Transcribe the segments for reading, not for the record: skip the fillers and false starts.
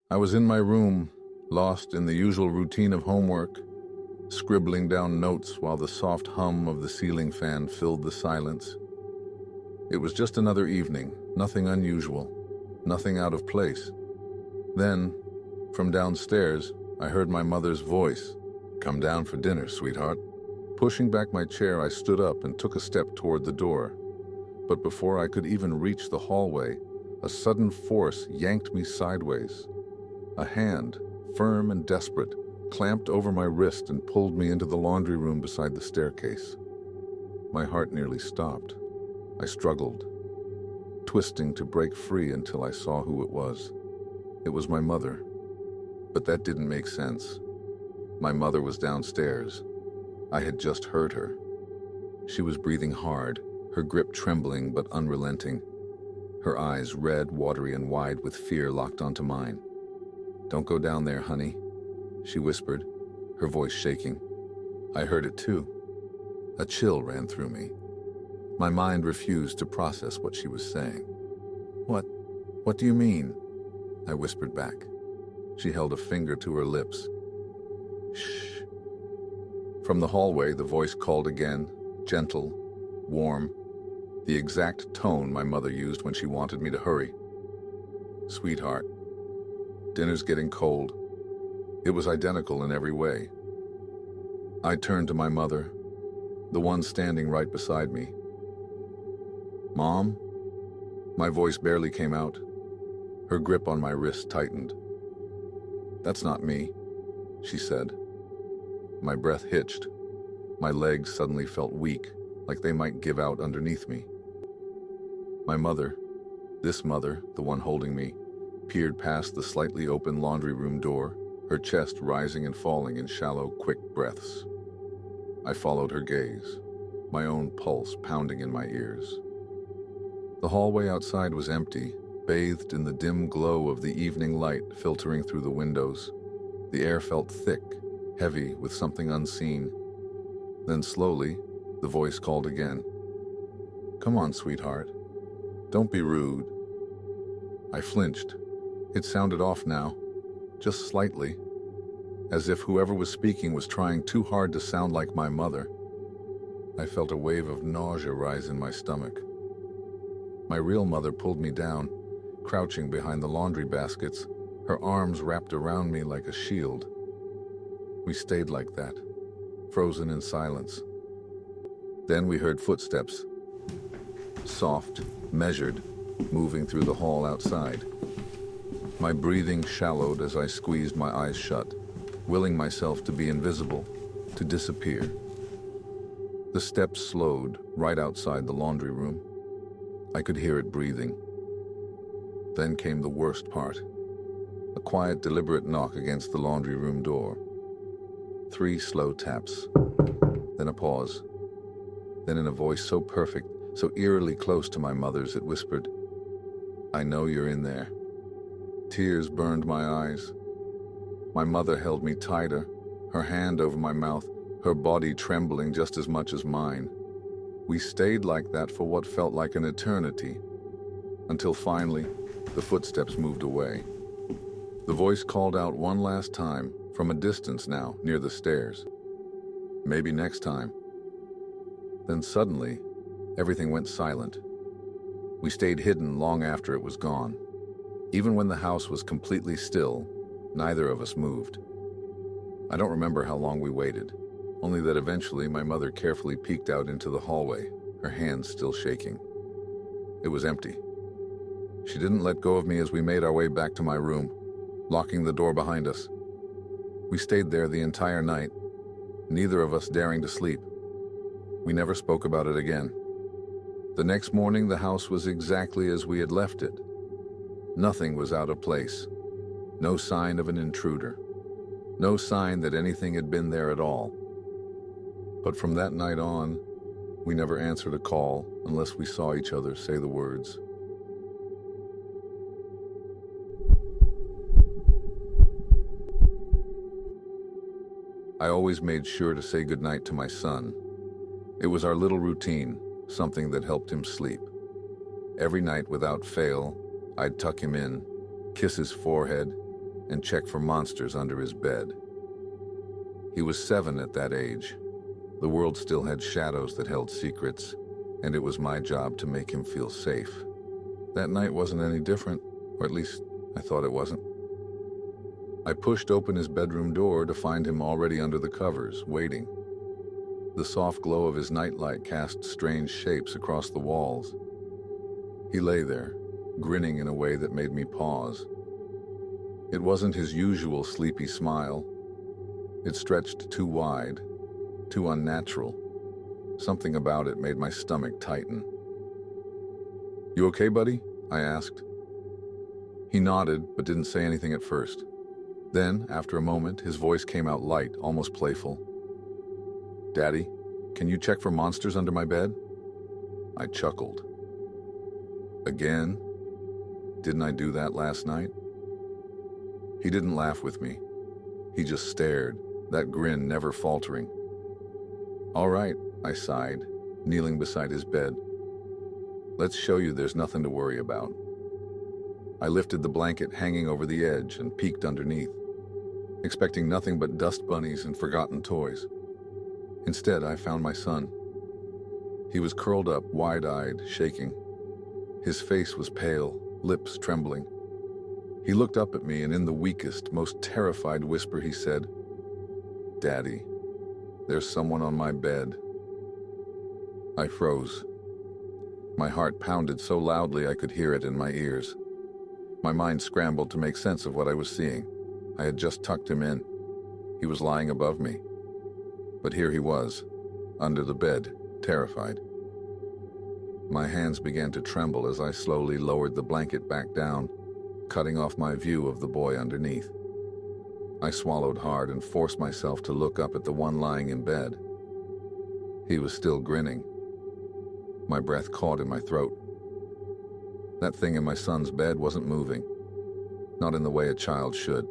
I was in my room, lost in the usual routine of homework, scribbling down notes while the soft hum of the ceiling fan filled the silence. It was just another evening, nothing unusual, nothing out of place. Then, from downstairs, I heard my mother's voice. "Come down for dinner, sweetheart." Pushing back my chair, I stood up and took a step toward the door. But before I could even reach the hallway, a sudden force yanked me sideways. A hand, firm and desperate, clamped over my wrist and pulled me into the laundry room beside the staircase. My heart nearly stopped. I struggled, twisting to break free until I saw who it was. It was my mother. But that didn't make sense. My mother was downstairs. I had just heard her. She was breathing hard, her grip trembling but unrelenting. Her eyes red, watery, and wide with fear locked onto mine. "Don't go down there, honey," she whispered, her voice shaking. I heard it too. A chill ran through me. My mind refused to process what she was saying. What do you mean?" I whispered back. She held a finger to her lips. "Shh." From the hallway, the voice called again, gentle, warm, the exact tone my mother used when she wanted me to hurry. "Sweetheart, dinner's getting cold." It was identical in every way. I turned to my mother, the one standing right beside me. "Mom?" My voice barely came out. Her grip on my wrist tightened. "That's not me," she said. My breath hitched. My legs suddenly felt weak, like they might give out underneath me. My mother, this mother, the one holding me, peered past the slightly open laundry room door, her chest rising and falling in shallow, quick breaths. I followed her gaze, my own pulse pounding in my ears. The hallway outside was empty, bathed in the dim glow of the evening light filtering through the windows. The air felt thick, heavy with something unseen. Then slowly, the voice called again. "Come on, sweetheart. Don't be rude." I flinched. It sounded off now, just slightly, as if whoever was speaking was trying too hard to sound like my mother. I felt a wave of nausea rise in my stomach. My real mother pulled me down, crouching behind the laundry baskets, her arms wrapped around me like a shield. We stayed like that, frozen in silence. Then we heard footsteps, soft, measured, moving through the hall outside. My breathing shallowed as I squeezed my eyes shut, willing myself to be invisible, to disappear. The steps slowed right outside the laundry room. I could hear it breathing. Then came the worst part. A quiet, deliberate knock against the laundry room door. 3 slow taps. Then a pause. Then in a voice so perfect, so eerily close to my mother's, it whispered, "I know you're in there." Tears burned my eyes. My mother held me tighter, her hand over my mouth, her body trembling just as much as mine. We stayed like that for what felt like an eternity, until finally, the footsteps moved away. The voice called out one last time, from a distance now, near the stairs. "Maybe next time." Then suddenly, everything went silent. We stayed hidden long after it was gone. Even when the house was completely still, neither of us moved. I don't remember how long we waited, only that eventually my mother carefully peeked out into the hallway, her hands still shaking. It was empty. She didn't let go of me as we made our way back to my room, locking the door behind us. We stayed there the entire night, neither of us daring to sleep. We never spoke about it again. The next morning, the house was exactly as we had left it. Nothing was out of place. No sign of an intruder. No sign that anything had been there at all. But from that night on, we never answered a call unless we saw each other say the words. I always made sure to say goodnight to my son. It was our little routine, something that helped him sleep. Every night without fail, I'd tuck him in, kiss his forehead, and check for monsters under his bed. He was 7 at that age. The world still had shadows that held secrets, and it was my job to make him feel safe. That night wasn't any different, or at least I thought it wasn't. I pushed open his bedroom door to find him already under the covers, waiting. The soft glow of his nightlight cast strange shapes across the walls. He lay there, grinning in a way that made me pause. It wasn't his usual sleepy smile. It stretched too wide, too unnatural. Something about it made my stomach tighten. "You okay, buddy?" I asked. He nodded, but didn't say anything at first. Then, after a moment, his voice came out light, almost playful. "Daddy, can you check for monsters under my bed?" I chuckled. "Again? Didn't I do that last night?" He didn't laugh with me. He just stared, that grin never faltering. "All right," I sighed, kneeling beside his bed. "Let's show you there's nothing to worry about." I lifted the blanket hanging over the edge and peeked underneath, expecting nothing but dust bunnies and forgotten toys. Instead, I found my son. He was curled up, wide-eyed, shaking. His face was pale, lips trembling. He looked up at me, and in the weakest, most terrified whisper he said, "Daddy, there's someone on my bed." I froze. My heart pounded so loudly I could hear it in my ears. My mind scrambled to make sense of what I was seeing. I had just tucked him in. He was lying above me. But here he was, under the bed, terrified. My hands began to tremble as I slowly lowered the blanket back down, cutting off my view of the boy underneath. I swallowed hard and forced myself to look up at the one lying in bed. He was still grinning. My breath caught in my throat. That thing in my son's bed wasn't moving, not in the way a child should.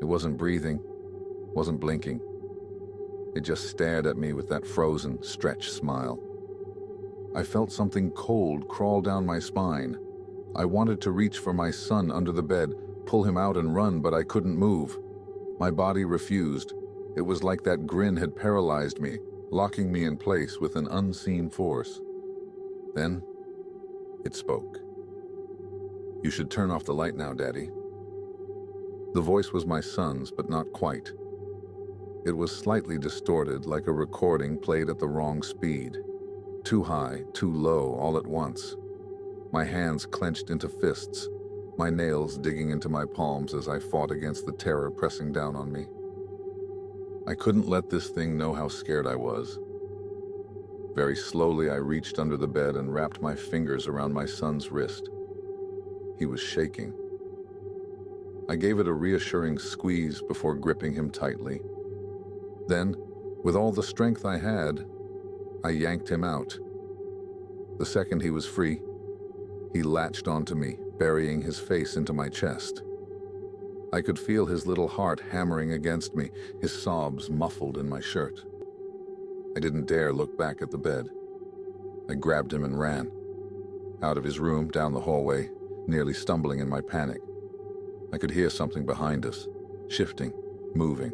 It wasn't breathing, wasn't blinking. It just stared at me with that frozen, stretched smile. I felt something cold crawl down my spine. I wanted to reach for my son under the bed, pull him out and run, but I couldn't move. My body refused. It was like that grin had paralyzed me, locking me in place with an unseen force. Then, it spoke. "You should turn off the light now, Daddy." The voice was my son's, but not quite. It was slightly distorted, like a recording played at the wrong speed. Too high, too low, all at once. My hands clenched into fists, my nails digging into my palms as I fought against the terror pressing down on me. I couldn't let this thing know how scared I was. Very slowly, I reached under the bed and wrapped my fingers around my son's wrist. He was shaking. I gave it a reassuring squeeze before gripping him tightly. Then, with all the strength I had, I yanked him out. The second he was free, he latched onto me, burying his face into my chest. I could feel his little heart hammering against me, his sobs muffled in my shirt. I didn't dare look back at the bed. I grabbed him and ran. Out of his room, down the hallway, nearly stumbling in my panic. I could hear something behind us, shifting, moving.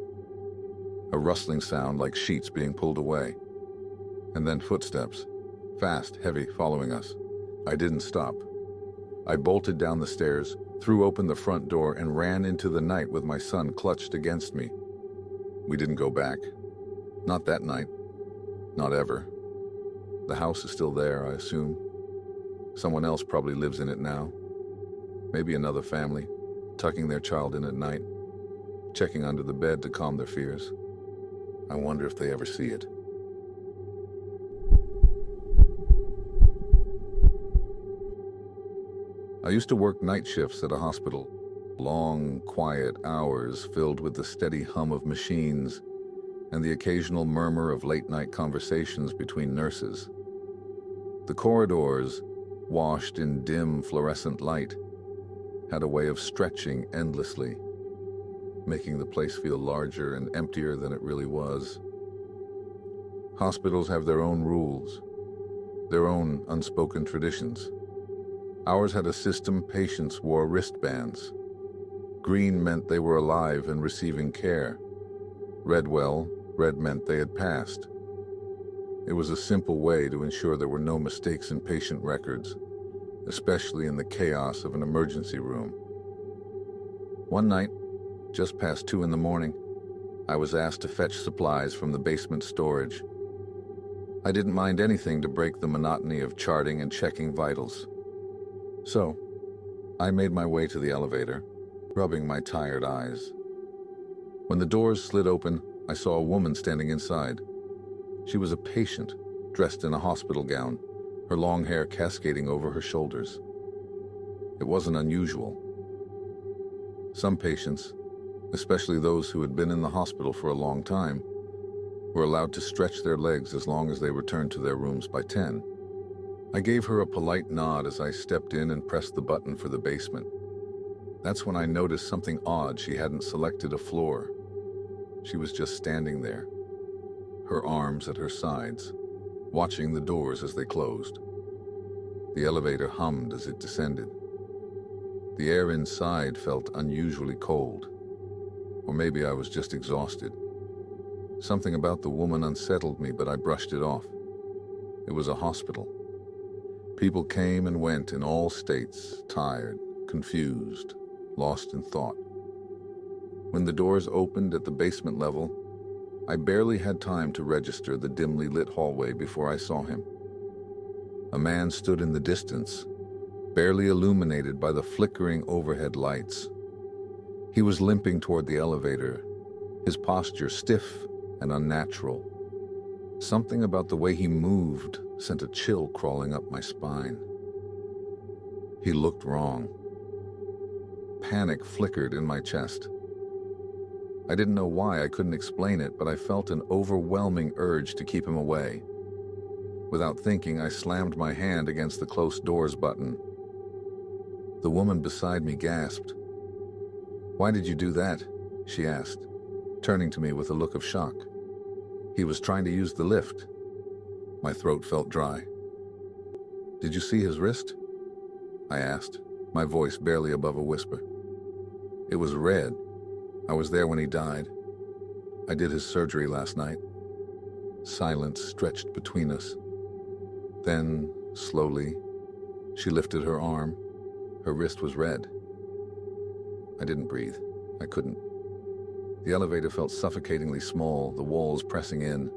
A rustling sound like sheets being pulled away. And then footsteps, fast, heavy, following us. I didn't stop. I bolted down the stairs, threw open the front door, and ran into the night with my son clutched against me. We didn't go back. Not that night. Not ever. The house is still there, I assume. Someone else probably lives in it now. Maybe another family, tucking their child in at night, checking under the bed to calm their fears. I wonder if they ever see it. I used to work night shifts at a hospital. Long, quiet hours filled with the steady hum of machines and the occasional murmur of late-night conversations between nurses. The corridors, washed in dim fluorescent light, had a way of stretching endlessly, making the place feel larger and emptier than it really was. Hospitals have their own rules, their own unspoken traditions. Ours had a system patients wore wristbands, Green meant they were alive and receiving care. Red meant they had passed. It was a simple way to ensure there were no mistakes in patient records, especially in the chaos of an emergency room. One night, just past 2 in the morning, I was asked to fetch supplies from the basement storage. I didn't mind anything to break the monotony of charting and checking vitals. So, I made my way to the elevator, rubbing my tired eyes. When the doors slid open, I saw a woman standing inside. She was a patient, dressed in a hospital gown, her long hair cascading over her shoulders. It wasn't unusual. Some patients, especially those who had been in the hospital for a long time, were allowed to stretch their legs as long as they returned to their rooms by 10. I gave her a polite nod as I stepped in and pressed the button for the basement. That's when I noticed something odd. She hadn't selected a floor. She was just standing there, her arms at her sides, watching the doors as they closed. The elevator hummed as it descended. The air inside felt unusually cold. Or maybe I was just exhausted. Something about the woman unsettled me, but I brushed it off. It was a hospital. People came and went in all states, tired, confused, lost in thought. When the doors opened at the basement level, I barely had time to register the dimly lit hallway before I saw him. A man stood in the distance, barely illuminated by the flickering overhead lights. He was limping toward the elevator, his posture stiff and unnatural. Something about the way he moved sent a chill crawling up my spine. He looked wrong. Panic flickered in my chest. I didn't know why, I couldn't explain it, but I felt an overwhelming urge to keep him away. Without thinking, I slammed my hand against the closed doors button. The woman beside me gasped. "Why did you do that?" she asked, turning to me with a look of shock. "He was trying to use the lift." My throat felt dry. "Did you see his wrist?" I asked, my voice barely above a whisper. "It was red. I was there when he died. I did his surgery last night." Silence stretched between us. Then, slowly, she lifted her arm. Her wrist was red. I didn't breathe. I couldn't. The elevator felt suffocatingly small, the walls pressing in.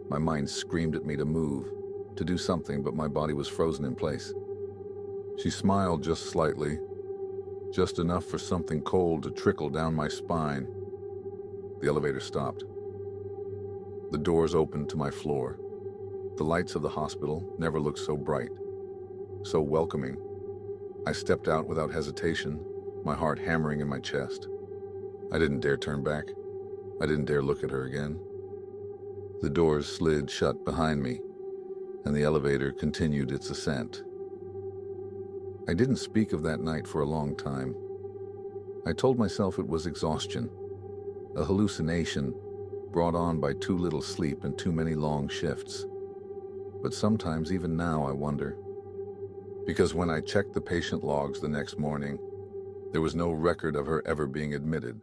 My mind screamed at me to move, to do something, but my body was frozen in place. She smiled just slightly, just enough for something cold to trickle down my spine. The elevator stopped. The doors opened to my floor. The lights of the hospital never looked so bright, so welcoming. I stepped out without hesitation, my heart hammering in my chest. I didn't dare turn back. I didn't dare look at her again. The doors slid shut behind me, and the elevator continued its ascent. I didn't speak of that night for a long time. I told myself it was exhaustion, a hallucination brought on by too little sleep and too many long shifts. But sometimes, even now, I wonder. Because when I checked the patient logs the next morning, there was no record of her ever being admitted.